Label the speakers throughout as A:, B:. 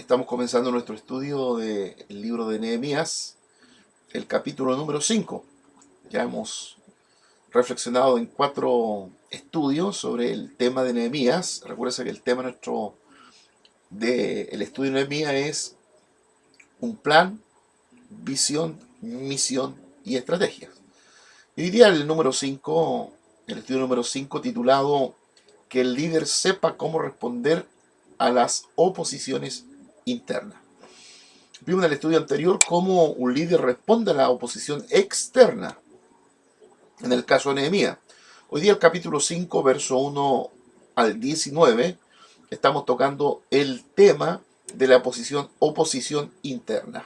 A: Estamos comenzando nuestro estudio del libro de Nehemías, el capítulo número 5. Ya hemos reflexionado en 4 estudios sobre el tema de Nehemías. Recuerden que el tema nuestro del estudio de Nehemías es un plan, visión, misión y estrategia. Y hoy día el estudio número 5 titulado Que el líder sepa cómo responder a las oposiciones internas. Vimos en el estudio anterior cómo un líder responde a la oposición externa, en el caso de Nehemías. Hoy día el capítulo 5, verso 1 al 19, estamos tocando el tema de la oposición interna.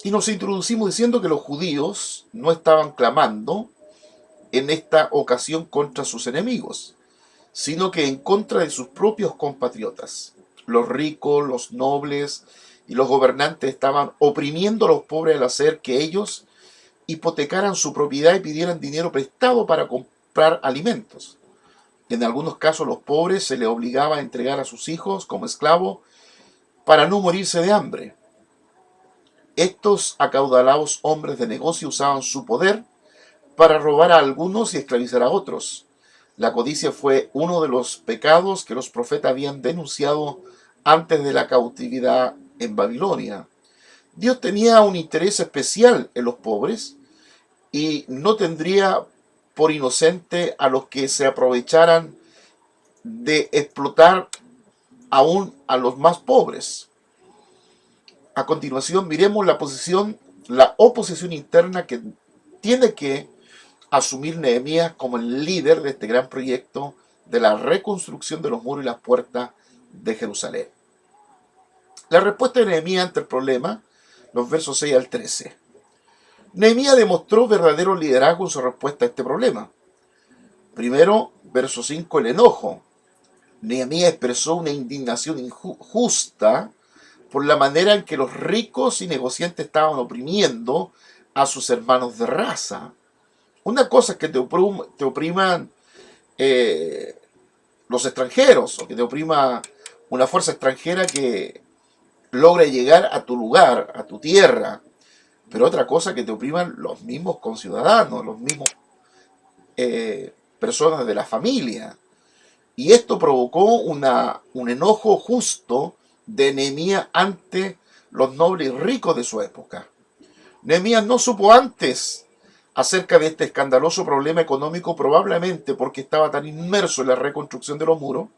A: Y nos introducimos diciendo que los judíos no estaban clamando en esta ocasión contra sus enemigos, sino que en contra de sus propios compatriotas. Los ricos, los nobles y los gobernantes estaban oprimiendo a los pobres al hacer que ellos hipotecaran su propiedad y pidieran dinero prestado para comprar alimentos. En algunos casos los pobres se les obligaba a entregar a sus hijos como esclavos para no morirse de hambre. Estos acaudalados hombres de negocio usaban su poder para robar a algunos y esclavizar a otros. La codicia fue uno de los pecados que los profetas habían denunciado antes de la cautividad en Babilonia. Dios tenía un interés especial en los pobres y no tendría por inocente a los que se aprovecharan de explotar aún a los más pobres. A continuación miremos la oposición interna que tiene que asumir Nehemías como el líder de este gran proyecto de la reconstrucción de los muros y las puertas de Jerusalén. La respuesta de Nehemías ante el problema, los versos 6 al 13. Nehemías demostró verdadero liderazgo en su respuesta a este problema. Primero, verso 5, el enojo. Nehemías expresó una indignación injusta por la manera en que los ricos y negociantes estaban oprimiendo a sus hermanos de raza. Una cosa es que te opriman los extranjeros, o que te oprima una fuerza extranjera que logre llegar a tu lugar, a tu tierra. Pero otra cosa es que te opriman los mismos conciudadanos, los mismos personas de la familia. Y esto provocó un enojo justo de Nehemías ante los nobles y ricos de su época. Nehemías no supo antes acerca de este escandaloso problema económico, probablemente porque estaba tan inmerso en la reconstrucción de los muros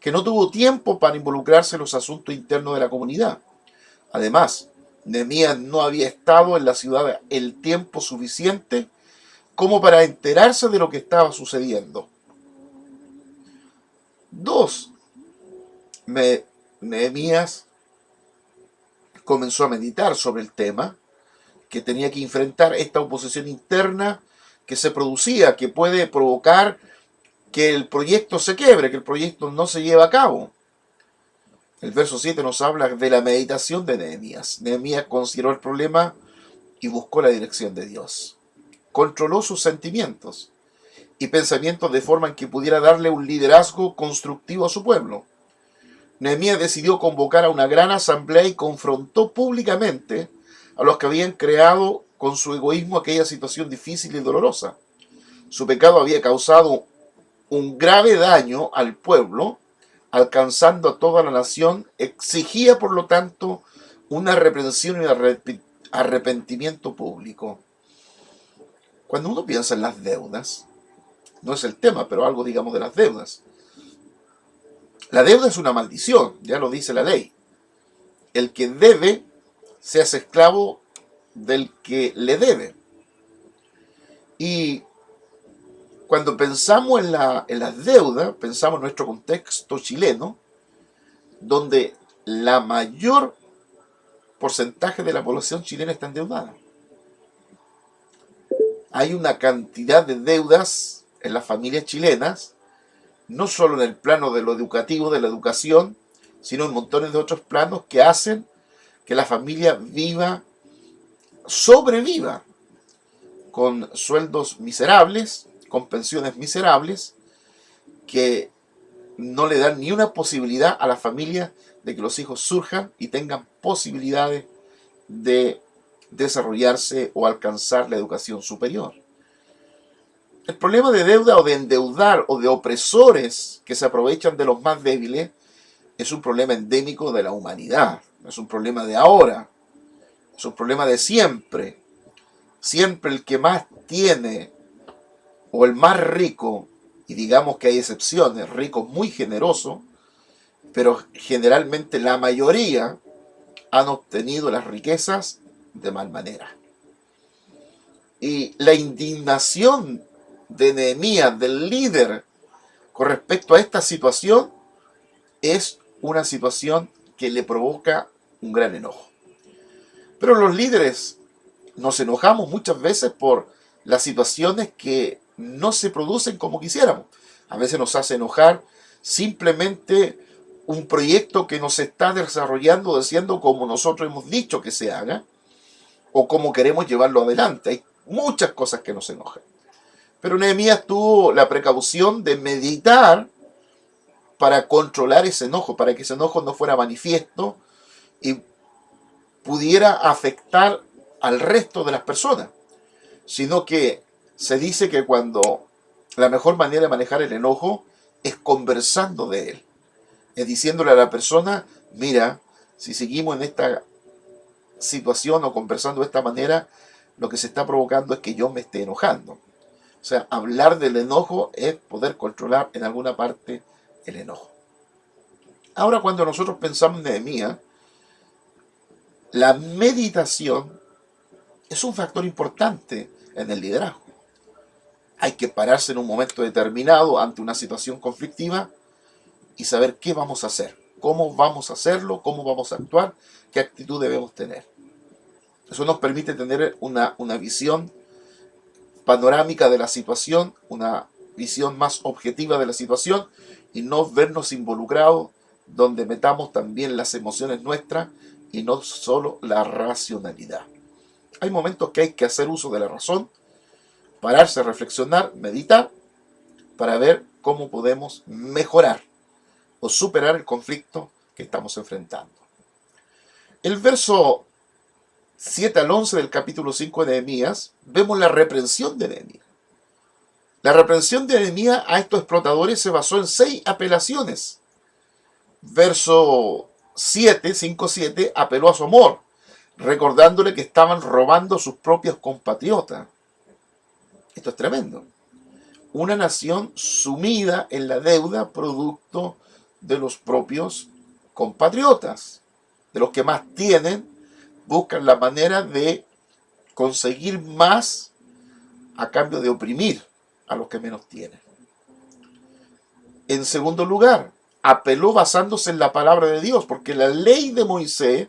A: que no tuvo tiempo para involucrarse en los asuntos internos de la comunidad. Además, Nehemías no había estado en la ciudad el tiempo suficiente como para enterarse de lo que estaba sucediendo. 2. Nehemías comenzó a meditar sobre el tema, que tenía que enfrentar esta oposición interna que se producía, que puede provocar que el proyecto se quiebre, que el proyecto no se lleve a cabo. El verso 7 nos habla de la meditación de Nehemías. Nehemías consideró el problema y buscó la dirección de Dios. Controló sus sentimientos y pensamientos de forma en que pudiera darle un liderazgo constructivo a su pueblo. Nehemías decidió convocar a una gran asamblea y confrontó públicamente a los que habían creado con su egoísmo aquella situación difícil y dolorosa. Su pecado había causado un grave daño al pueblo, alcanzando a toda la nación. Exigía, por lo tanto, una reprensión y un arrepentimiento público. Cuando uno piensa en las deudas, no es el tema, pero algo digamos de las deudas. La deuda es una maldición, ya lo dice la ley. El que debe se hace esclavo del que le debe. Y cuando pensamos en las deudas, pensamos en nuestro contexto chileno, donde la mayor porcentaje de la población chilena está endeudada. Hay una cantidad de deudas en las familias chilenas, no solo en el plano de lo educativo, de la educación, sino en montones de otros planos que hacen que la familia sobreviva, con sueldos miserables, con pensiones miserables, que no le dan ni una posibilidad a la familia de que los hijos surjan y tengan posibilidades de desarrollarse o alcanzar la educación superior. El problema de deuda o de endeudar o de opresores que se aprovechan de los más débiles es un problema endémico de la humanidad. No es un problema de ahora, es un problema de siempre. Siempre el que más tiene o el más rico, y digamos que hay excepciones, rico muy generoso, pero generalmente la mayoría han obtenido las riquezas de mal manera. Y la indignación de Nehemías, del líder, con respecto a esta situación, es una situación que le provoca un gran enojo. Pero los líderes nos enojamos muchas veces por las situaciones que no se producen como quisiéramos. A veces nos hace enojar simplemente un proyecto que nos está desarrollando, diciendo como nosotros hemos dicho que se haga, o como queremos llevarlo adelante. Hay muchas cosas que nos enojan. Pero Nehemías tuvo la precaución de meditar para controlar ese enojo, para que ese enojo no fuera manifiesto y pudiera afectar al resto de las personas, sino que se dice que cuando la mejor manera de manejar el enojo es conversando de él, es diciéndole a la persona, mira, si seguimos en esta situación o conversando de esta manera, lo que se está provocando es que yo me esté enojando. O sea, hablar del enojo es poder controlar en alguna parte el enojo. Ahora, cuando nosotros pensamos en Nehemías, la meditación es un factor importante en el liderazgo. Hay que pararse en un momento determinado ante una situación conflictiva y saber qué vamos a hacer, cómo vamos a hacerlo, cómo vamos a actuar, qué actitud debemos tener. Eso nos permite tener una visión panorámica de la situación, una visión más objetiva de la situación y no vernos involucrados donde metamos también las emociones nuestras y no solo la racionalidad. Hay momentos que hay que hacer uso de la razón, pararse, reflexionar, meditar, para ver cómo podemos mejorar o superar el conflicto que estamos enfrentando. El verso 7 al 11 del capítulo 5 de Nehemías, vemos la reprensión de Nehemías. La reprensión de Nehemías a estos explotadores se basó en 6 apelaciones. Verso 7, 5-7, apeló a su amor, recordándole que estaban robando a sus propios compatriotas. Esto es tremendo. Una nación sumida en la deuda producto de los propios compatriotas, de los que más tienen, buscan la manera de conseguir más a cambio de oprimir a los que menos tienen. En segundo lugar, apeló basándose en la palabra de Dios, porque la ley de Moisés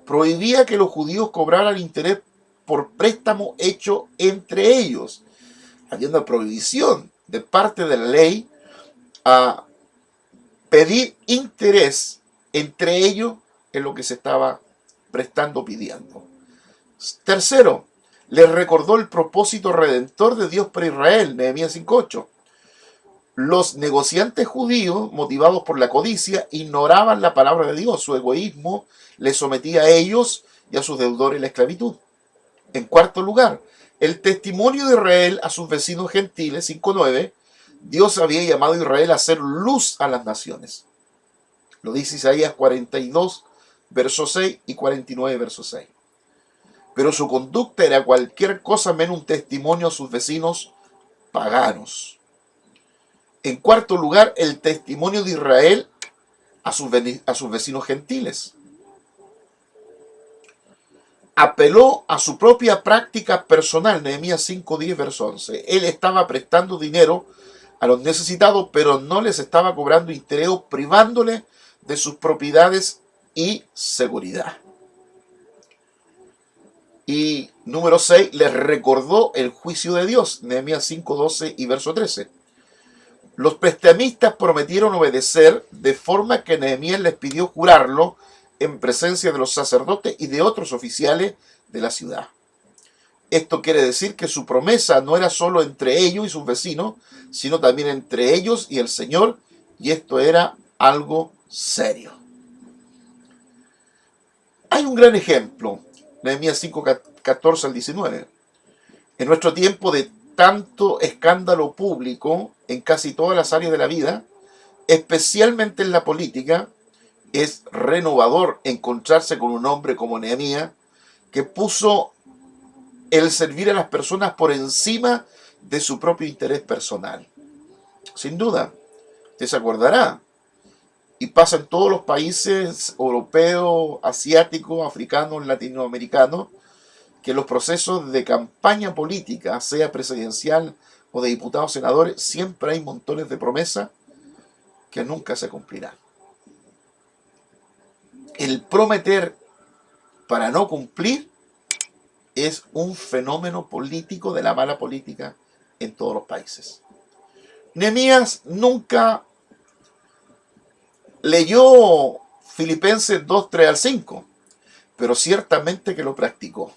A: prohibía que los judíos cobraran interés por préstamo hecho entre ellos. Había una prohibición de parte de la ley a pedir interés entre ellos en lo que se estaba prestando, pidiendo. Tercero, les recordó el propósito redentor de Dios para Israel, Nehemías 5:8. Los negociantes judíos, motivados por la codicia, ignoraban la palabra de Dios. Su egoísmo les sometía a ellos y a sus deudores la esclavitud. En cuarto lugar, el testimonio de Israel a sus vecinos gentiles, 5:9, Dios había llamado a Israel a hacer luz a las naciones. Lo dice Isaías 42, verso 6 y 49, verso 6. Pero su conducta era cualquier cosa menos un testimonio a sus vecinos paganos. En cuarto lugar, el testimonio de Israel a sus vecinos gentiles. Apeló a su propia práctica personal, Nehemías 5:10, verso 11. Él estaba prestando dinero a los necesitados, pero no les estaba cobrando interés, privándoles de sus propiedades y seguridad. Y número 6, les recordó el juicio de Dios, Nehemías 5:12 y verso 13. Los prestamistas prometieron obedecer, de forma que Nehemías les pidió jurarlo en presencia de los sacerdotes y de otros oficiales de la ciudad. Esto quiere decir que su promesa no era solo entre ellos y sus vecinos, sino también entre ellos y el Señor y esto era algo serio. Hay un gran ejemplo, Nehemías 5, 14 al 19. En nuestro tiempo de tanto escándalo público en casi todas las áreas de la vida, especialmente en la política, es renovador encontrarse con un hombre como Nehemías que puso el servir a las personas por encima de su propio interés personal. Sin duda, usted se acordará, y pasa en todos los países europeos, asiáticos, africanos, latinoamericanos, que los procesos de campaña política, sea presidencial o de diputados, senadores, siempre hay montones de promesas que nunca se cumplirán. El prometer para no cumplir es un fenómeno político de la mala política en todos los países. Nehemías nunca leyó Filipenses 2, 3 al 5, pero ciertamente que lo practicó.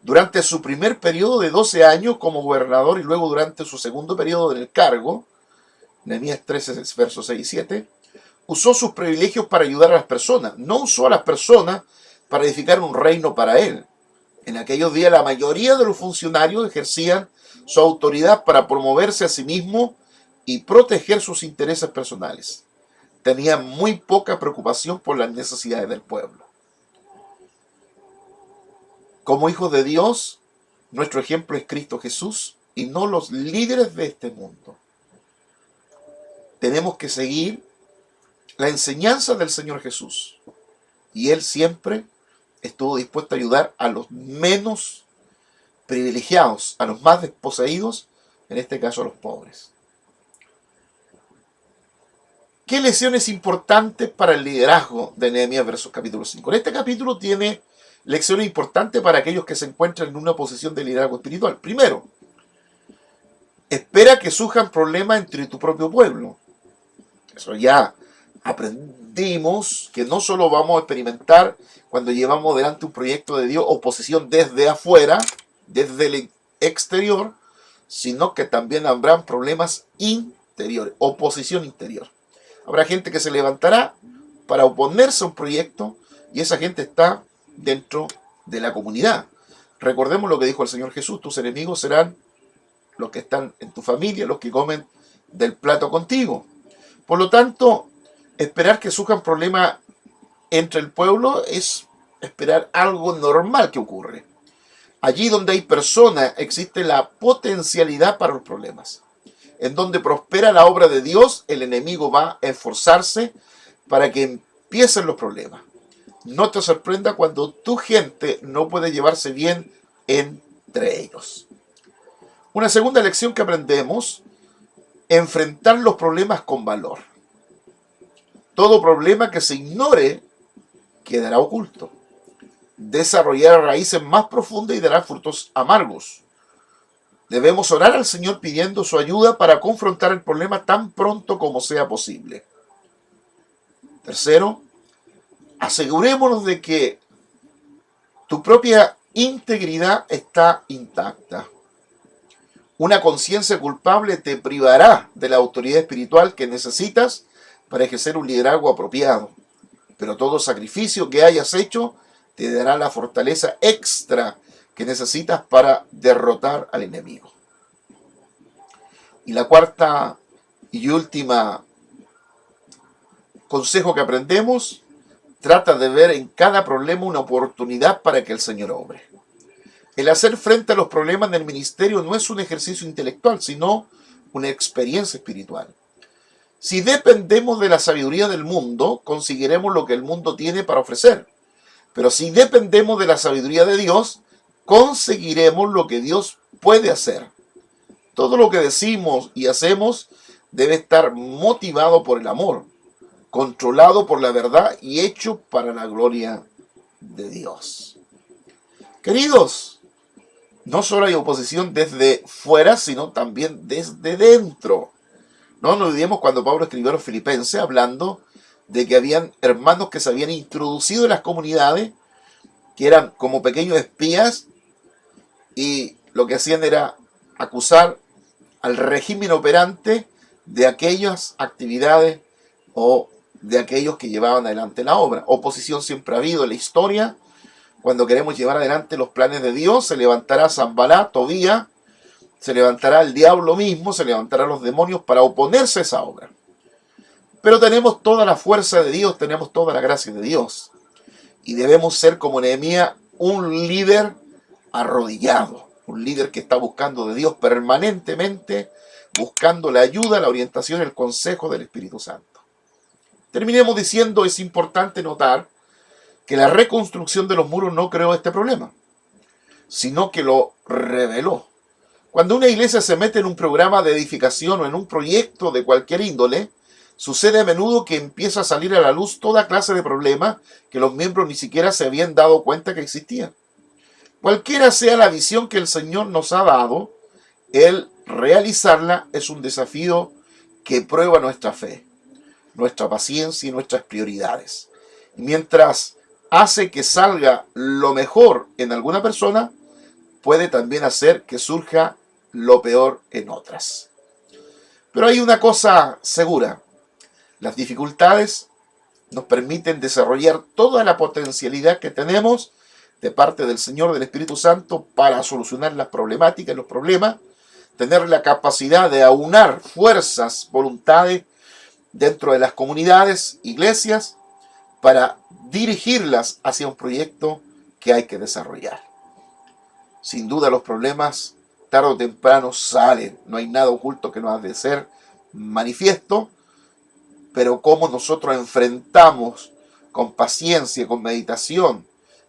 A: Durante su primer periodo de 12 años como gobernador y luego durante su segundo periodo en el cargo, Nehemías 13, versos 6 y 7, usó sus privilegios para ayudar a las personas. No usó a las personas para edificar un reino para él. En aquellos días la mayoría de los funcionarios ejercían su autoridad para promoverse a sí mismos y proteger sus intereses personales. Tenían muy poca preocupación por las necesidades del pueblo. Como hijos de Dios, nuestro ejemplo es Cristo Jesús y no los líderes de este mundo. Tenemos que seguir la enseñanza del Señor Jesús. Y Él siempre estuvo dispuesto a ayudar a los menos privilegiados, a los más desposeídos, en este caso a los pobres. ¿Qué lecciones importantes para el liderazgo de Nehemías versos capítulo 5? En este capítulo tiene lecciones importantes para aquellos que se encuentran en una posición de liderazgo espiritual. Primero, espera que surjan problemas entre tu propio pueblo. Eso ya aprendimos que no solo vamos a experimentar cuando llevamos delante un proyecto de Dios oposición desde afuera, desde el exterior, sino que también habrán problemas interiores, oposición interior. Habrá gente que se levantará para oponerse a un proyecto y esa gente está dentro de la comunidad. Recordemos lo que dijo el Señor Jesús: tus enemigos serán los que están en tu familia, los que comen del plato contigo. Por lo tanto, esperar que surjan problemas entre el pueblo es esperar algo normal que ocurre. Allí donde hay personas existe la potencialidad para los problemas. En donde prospera la obra de Dios, el enemigo va a esforzarse para que empiecen los problemas. No te sorprenda cuando tu gente no puede llevarse bien entre ellos. Una segunda lección que aprendemos: enfrentar los problemas con valor. Todo problema que se ignore quedará oculto. Desarrollar raíces más profundas y dará frutos amargos. Debemos orar al Señor pidiendo su ayuda para confrontar el problema tan pronto como sea posible. Tercero, asegurémonos de que tu propia integridad está intacta. Una conciencia culpable te privará de la autoridad espiritual que necesitas para ejercer un liderazgo apropiado. Pero todo sacrificio que hayas hecho te dará la fortaleza extra que necesitas para derrotar al enemigo. Y la cuarta y última consejo que aprendemos: trata de ver en cada problema una oportunidad para que el Señor obre. El hacer frente a los problemas del ministerio no es un ejercicio intelectual, sino una experiencia espiritual. Si dependemos de la sabiduría del mundo, conseguiremos lo que el mundo tiene para ofrecer. Pero si dependemos de la sabiduría de Dios, conseguiremos lo que Dios puede hacer. Todo lo que decimos y hacemos debe estar motivado por el amor, controlado por la verdad y hecho para la gloria de Dios. Queridos, no solo hay oposición desde fuera, sino también desde dentro. No nos olvidemos cuando Pablo escribió a los Filipenses hablando de que habían hermanos que se habían introducido en las comunidades, que eran como pequeños espías, y lo que hacían era acusar al régimen operante de aquellas actividades o de aquellos que llevaban adelante la obra. Oposición siempre ha habido en la historia. Cuando queremos llevar adelante los planes de Dios, se levantará Sanballat, Tobías, se levantará el diablo mismo, se levantarán los demonios para oponerse a esa obra. Pero tenemos toda la fuerza de Dios, tenemos toda la gracia de Dios. Y debemos ser como Nehemías, un líder arrodillado, un líder que está buscando de Dios permanentemente, buscando la ayuda, la orientación, el consejo del Espíritu Santo. Terminemos diciendo, es importante notar que la reconstrucción de los muros no creó este problema, sino que lo reveló. Cuando una iglesia se mete en un programa de edificación o en un proyecto de cualquier índole, sucede a menudo que empieza a salir a la luz toda clase de problemas que los miembros ni siquiera se habían dado cuenta que existían. Cualquiera sea la visión que el Señor nos ha dado, el realizarla es un desafío que prueba nuestra fe, nuestra paciencia y nuestras prioridades. Y mientras hace que salga lo mejor en alguna persona, puede también hacer que surja lo peor en otras. Pero hay una cosa segura: las dificultades nos permiten desarrollar toda la potencialidad que tenemos de parte del Señor, del Espíritu Santo, para solucionar las problemáticas, los problemas, tener la capacidad de aunar fuerzas, voluntades dentro de las comunidades, iglesias, para dirigirlas hacia un proyecto que hay que desarrollar. Sin duda los problemas tarde o temprano salen, no hay nada oculto que no ha de ser manifiesto, pero cómo nosotros enfrentamos con paciencia, con meditación,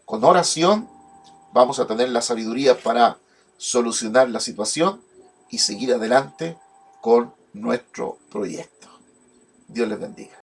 A: con oración, vamos a tener la sabiduría para solucionar la situación y seguir adelante con nuestro proyecto. Dios les bendiga.